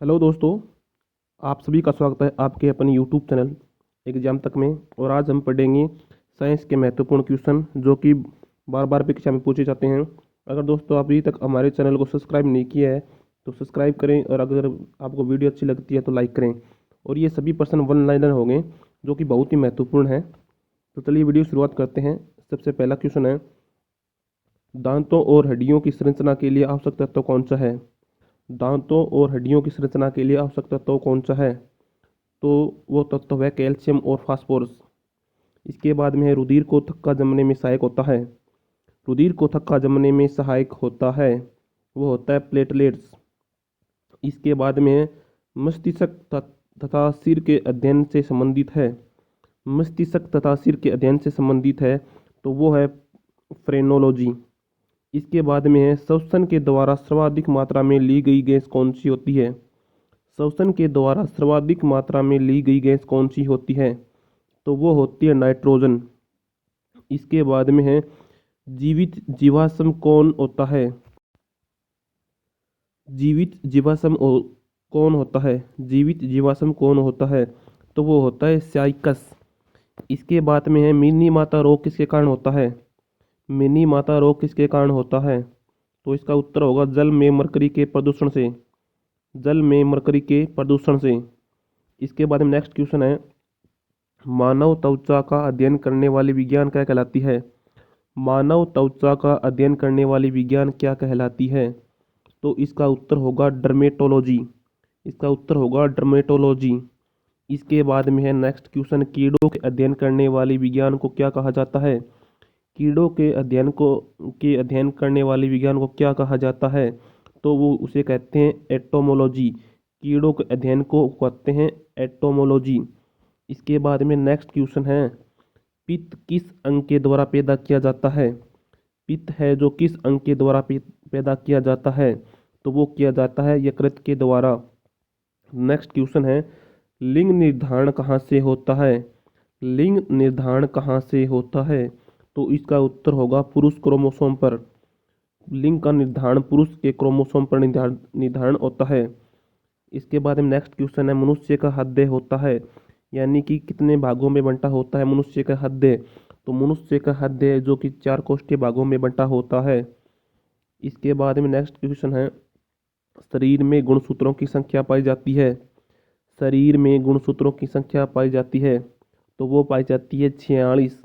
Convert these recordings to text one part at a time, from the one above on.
Hello दोस्तों, आप सभी का स्वागत है आपके अपने यूट्यूब चैनल एग्जाम तक में। और आज हम पढ़ेंगे साइंस के महत्वपूर्ण क्वेश्चन जो कि बार बार परीक्षा में पूछे जाते हैं। अगर दोस्तों आप अभी तक हमारे चैनल को सब्सक्राइब नहीं किया है तो सब्सक्राइब करें, और अगर आपको वीडियो अच्छी लगती है तो लाइक करें। और ये सभी प्रश्न वन लाइनर होंगे जो कि बहुत ही महत्वपूर्ण है। तो चलिए वीडियो शुरुआत करते हैं। सबसे पहला क्वेश्चन है, दांतों और हड्डियों की संरचना के लिए आवश्यक तत्व कौन सा है? दांतों और हड्डियों की संरचना के लिए आवश्यक तत्व कौन सा है? तो वो तत्व है कैल्शियम और फास्फोरस। इसके बाद में है, रुधिर को थक्का जमने में सहायक होता है। रुधिर को थक्का जमने में सहायक होता है, वो होता है प्लेटलेट्स। इसके बाद में है, मस्तिष्क तथा सिर के अध्ययन से संबंधित है। मस्तिष्क तथा सिर के अध्ययन से संबंधित है तो वो है फ्रेनोलॉजी। इसके बाद में है, श्वसन के द्वारा सर्वाधिक मात्रा में ली गई गैस कौन सी होती है? श्वसन के द्वारा सर्वाधिक मात्रा में ली गई गैस कौन सी होती है? तो वो होती है नाइट्रोजन। इसके बाद में है, जीवित जीवाश्म कौन होता है? जीवित जीवाश्म कौन होता है? जीवित जीवाश्म कौन होता है? तो वो होता है साइकस। इसके बाद में है, मिनी माता रोग किसके कारण होता है? मिनी माता रोग किसके कारण होता है? तो इसका उत्तर होगा जल में मरकरी के प्रदूषण से। जल में मरकरी के प्रदूषण से। इसके बाद में नेक्स्ट क्वेश्चन है, मानव त्वचा का अध्ययन करने वाली विज्ञान क्या कहलाती है? मानव त्वचा का अध्ययन करने वाली विज्ञान क्या कहलाती है? तो इसका उत्तर होगा डर्मेटोलॉजी। इसका उत्तर होगा डर्मेटोलॉजी। इसके बाद में है नेक्स्ट क्वेश्चन, कीड़ों के अध्ययन करने वाली विज्ञान को क्या कहा जाता है? कीड़ों के अध्ययन करने वाली विज्ञान को क्या कहा जाता है? तो वो उसे कहते हैं एटोमोलॉजी। कीड़ों के अध्ययन को कहते हैं एटोमोलॉजी। इसके बाद में नेक्स्ट क्वेश्चन है, पित्त किस अंग के द्वारा पैदा किया जाता है? पित्त है जो किस अंग के द्वारा पैदा किया जाता है? तो वो किया जाता है यकृत के द्वारा। नेक्स्ट क्वेश्चन है, लिंग निर्धारण कहाँ से होता है? लिंग निर्धारण कहाँ से होता है? तो इसका उत्तर होगा पुरुष क्रोमोसोम पर। लिंग का निर्धारण पुरुष के क्रोमोसोम पर निर्धारण होता है। इसके बाद में नेक्स्ट क्वेश्चन है, मनुष्य का हृदय होता है, यानी कि कितने भागों में बंटा होता है मनुष्य का हृदय? तो मनुष्य का हृदय जो कि 4 कोष्ठीय भागों में बंटा होता है। इसके बाद में नेक्स्ट क्वेश्चन है, शरीर में गुणसूत्रों की संख्या पाई जाती है। शरीर में गुणसूत्रों की संख्या पाई जाती है तो वो पाई जाती है 46।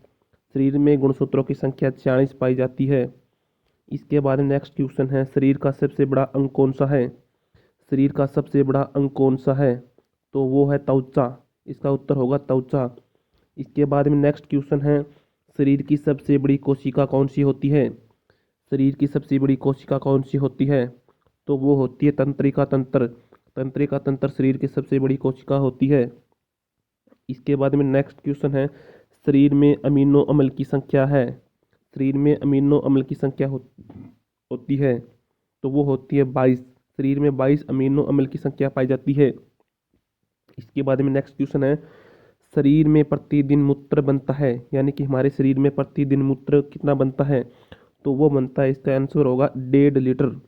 शरीर में गुणसूत्रों की संख्या 46 पाई जाती है। इसके बाद में नेक्स्ट क्वेश्चन है, शरीर का सबसे बड़ा अंग कौन सा है? शरीर का सबसे बड़ा अंग कौन सा है? तो वो है त्वचा। इसका उत्तर होगा त्वचा। इसके बाद में नेक्स्ट क्वेश्चन है, शरीर की सबसे बड़ी कोशिका कौन सी होती है? शरीर की सबसे बड़ी कोशिका कौन सी होती है? तो वो होती है तंत्रिका तंत्र। तंत्रिका तंत्र शरीर की सबसे बड़ी कोशिका होती है। इसके बाद में नेक्स्ट क्वेश्चन है, शरीर में अमीनो अम्ल की संख्या है। शरीर में अमीनो अम्ल की संख्या होती है तो वो होती है 22। शरीर में 22 अमीनो अम्ल की संख्या पाई जाती है। इसके बाद में नेक्स्ट क्वेश्चन है, शरीर में प्रतिदिन मूत्र बनता है, यानी कि हमारे शरीर में प्रतिदिन मूत्र कितना बनता है? तो वो बनता है, इसका आंसर होगा 1.5 लीटर।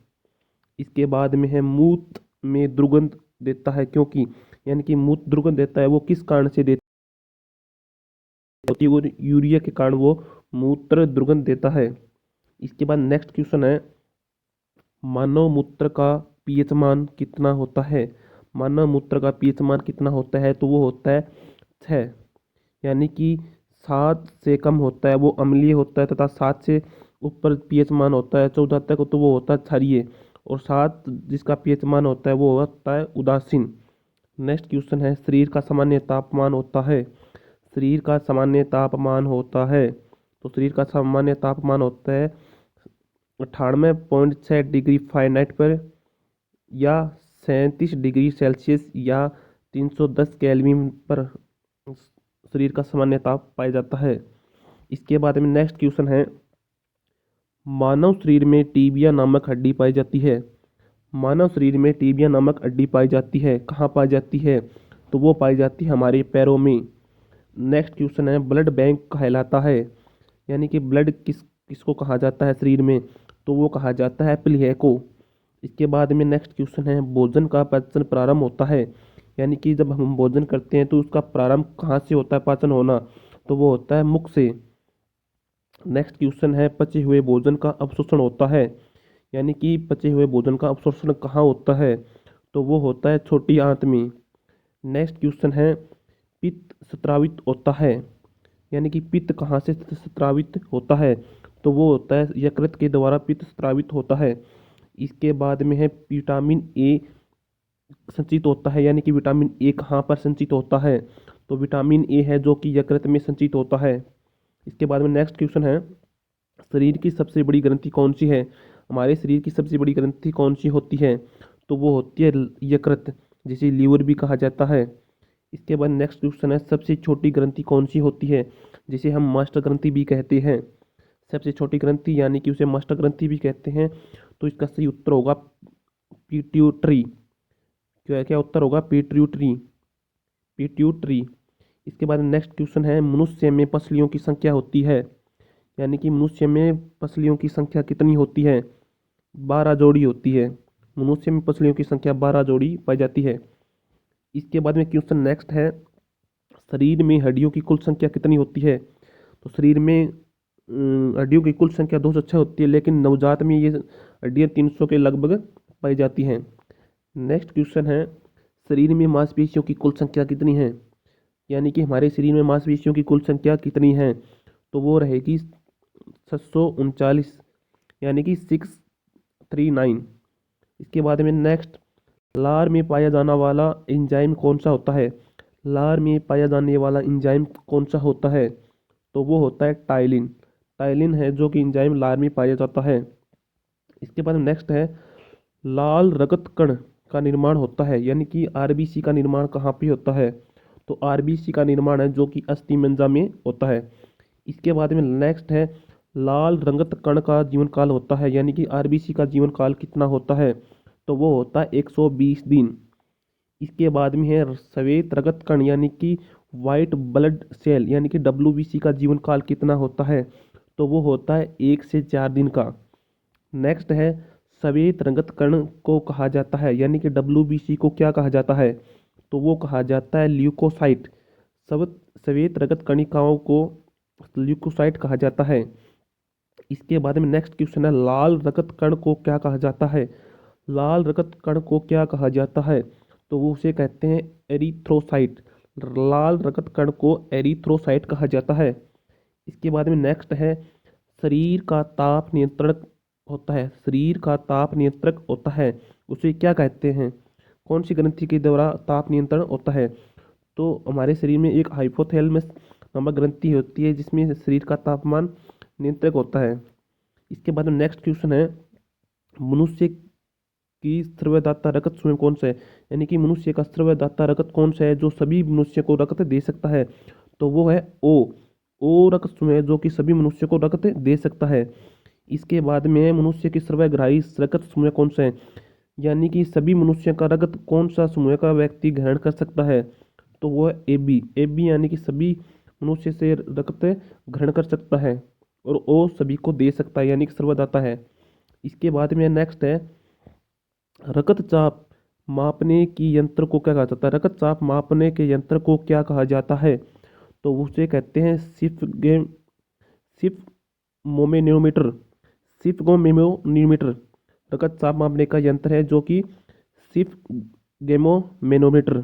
इसके बाद में है, मूत्र में दुर्गंध देता है क्योंकि, यानी कि मूत्र दुर्गंध देता है वो किस कारण से देता होती है? वो यूरिया के कारण वो मूत्र दुर्गंध देता है। इसके बाद नेक्स्ट क्वेश्चन है, मानव मूत्र का पीएच मान कितना होता है? मानव मूत्र का पीएच मान कितना होता है? तो वो होता है 6, यानी कि 7 से कम होता है वो अम्लीय होता है, तथा 7 से ऊपर पीएच मान होता है 14 तक तो वो होता है क्षारीय, और 7 जिसका पीएच मान होता है वो होता है उदासीन। नेक्स्ट क्वेश्चन है, शरीर का सामान्य तापमान होता है। शरीर का सामान्य तापमान होता है तो शरीर का सामान्य तापमान होता है 98.6 डिग्री फ़ारेनहाइट पर, या 37 डिग्री सेल्सियस, या 310 केल्विन पर शरीर का सामान्य ताप पाया जाता है। इसके बाद में नेक्स्ट क्वेश्चन है, मानव शरीर में टीबिया नामक हड्डी पाई जाती है। मानव शरीर में टीबिया नामक हड्डी पाई जाती है, कहाँ पाई जाती है? तो वो पाई जाती है हमारे पैरों में। नेक्स्ट क्वेश्चन है, ब्लड बैंक कहलाता है, यानी कि ब्लड किसको कहा जाता है शरीर में? तो वो कहा जाता है प्लीहा को। इसके बाद में नेक्स्ट क्वेश्चन है, भोजन का पाचन प्रारंभ होता है, यानी कि जब हम भोजन करते हैं तो उसका प्रारंभ कहाँ से होता है पाचन होना, तो वो होता है मुख से। नेक्स्ट क्वेश्चन है, पचे हुए भोजन का अपशोषण होता है, यानी कि पचे हुए भोजन का अपशोषण कहाँ होता है, तो वो होता है छोटी आंत में। नेक्स्ट क्वेश्चन है, पित्त स्रावित होता है, यानी कि पित्त कहाँ से स्रावित होता है, तो वो होता है यकृत के द्वारा पित्त स्रावित होता है। इसके बाद में है, विटामिन ए संचित होता है, यानी कि विटामिन ए कहाँ पर संचित होता है, तो विटामिन ए है जो कि यकृत में संचित होता है। इसके बाद में नेक्स्ट क्वेश्चन है, शरीर की सबसे बड़ी ग्रंथि कौन सी है, हमारे शरीर की सबसे बड़ी ग्रंथि कौन सी होती है, तो वो होती है यकृत, जिसे लीवर भी कहा जाता है। इसके बाद नेक्स्ट क्वेश्चन है, सबसे छोटी ग्रंथि कौन सी होती है, जिसे हम मास्टर ग्रंथि भी कहते हैं। सबसे छोटी ग्रंथि यानी कि उसे मास्टर ग्रंथि भी कहते हैं, तो इसका सही उत्तर होगा पिट्यूटरी। क्या क्या उत्तर होगा, पिट्यूटरी, पिट्यूटरी। इसके बाद नेक्स्ट क्वेश्चन है, मनुष्य में पसलियों की संख्या होती है, यानी कि मनुष्य में पसलियों की संख्या कितनी होती है, 12 जोड़ी होती है। मनुष्य में पसलियों की संख्या 12 जोड़ी पाई जाती है। इसके बाद में क्वेश्चन नेक्स्ट है, शरीर में हड्डियों की कुल संख्या कितनी होती है, तो शरीर में हड्डियों की कुल संख्या 206 होती है, लेकिन नवजात में ये हड्डियाँ 300 के लगभग पाई जाती हैं। नेक्स्ट क्वेश्चन है, शरीर में मांसपेशियों की कुल संख्या कितनी है, यानी कि हमारे शरीर में मांसपेशियों की कुल संख्या कितनी है, तो वो रहेगी 739, यानी कि 639। इसके बाद में नेक्स्ट, लार में पाया जाने वाला एंजाइम कौन सा होता है, लार में पाया जाने वाला एंजाइम कौन सा होता है, तो वो होता है टाइलिन। टाइलिन है जो कि एंजाइम लार में पाया जाता है। इसके बाद नेक्स्ट है, लाल रक्त कण का निर्माण होता है, यानी कि आरबीसी का निर्माण कहाँ पे होता है, तो आरबीसी का निर्माण है जो कि अस्थि मज्जा में होता है। इसके बाद में नेक्स्ट है, लाल रंगत कण का जीवन काल होता है, यानी कि आरबीसी का जीवन काल कितना होता है, तो वो होता है 120 दिन। इसके बाद में है, श्वेत रगत कण यानी कि वाइट ब्लड सेल यानी कि डब्ल्यूबीसी का जीवन काल कितना होता है, तो वो होता है 1 से 4 दिन का। नेक्स्ट है, श्वेत रंगत कण को कहा जाता है, यानी कि डब्ल्यूबीसी को क्या कहा जाता है, तो वो कहा जाता है ल्यूकोसाइट। श्वेत रगत कणिकाओं को ल्यूकोसाइट कहा जाता है। इसके बाद में नेक्स्ट क्वेश्चन है, लाल रक्त कण को क्या कहा जाता है, लाल रक्त कण को क्या कहा जाता है, तो वो उसे कहते हैं एरिथ्रोसाइट। लाल रक्त कण को एरिथ्रोसाइट कहा जाता है। इसके बाद में नेक्स्ट है, शरीर का ताप नियंत्रण होता है, शरीर का ताप नियंत्रक होता है, उसे क्या कहते हैं, कौन सी ग्रंथि के द्वारा ताप नियंत्रण होता है, तो हमारे शरीर में एक हाइपोथैलेमस नामक ग्रंथि होती है जिसमें शरीर का तापमान नियंत्रक होता है। इसके बाद में नेक्स्ट क्वेश्चन है, मनुष्य की स्रवदाता रक्त समूह कौन सा है, यानी कि मनुष्य का स्रवदाता रक्त कौन सा है जो सभी मनुष्य को रक्त दे सकता है, तो वो है ओ रक्त समूह जो कि सभी मनुष्य को रक्त दे सकता है। इसके बाद में मनुष्य की सर्वग्राही रक्त समूह कौन सा है, यानी कि सभी मनुष्य का रक्त कौन सा समूह का व्यक्ति ग्रहण कर सकता है, तो वो है ए बी यानी कि सभी मनुष्य से रक्त ग्रहण कर सकता है, और ओ सभी को दे सकता है यानी कि सर्वदाता है। इसके बाद में नेक्स्ट है, रक्तचाप मापने की यंत्र को क्या कहा जाता है, रक्तचाप मापने के यंत्र को क्या कहा जाता है, तो उसे कहते हैं सिफ्गोमेनोमीटर। सिफ्गोमेनोमीटर रक्तचाप मापने का यंत्र है जो कि सिफ्गोमेनोमीटर।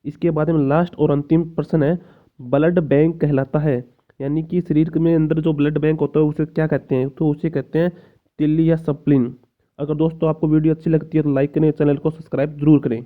इसके बाद में लास्ट और अंतिम प्रश्न है, ब्लड बैंक कहलाता है, यानी कि शरीर में अंदर जो ब्लड बैंक होता है उसे क्या कहते हैं, तो उसे कहते हैं तिल्ली या स्प्लीन। अगर दोस्तों आपको वीडियो अच्छी लगती है तो लाइक करें, चैनल को सब्सक्राइब जरूर करें।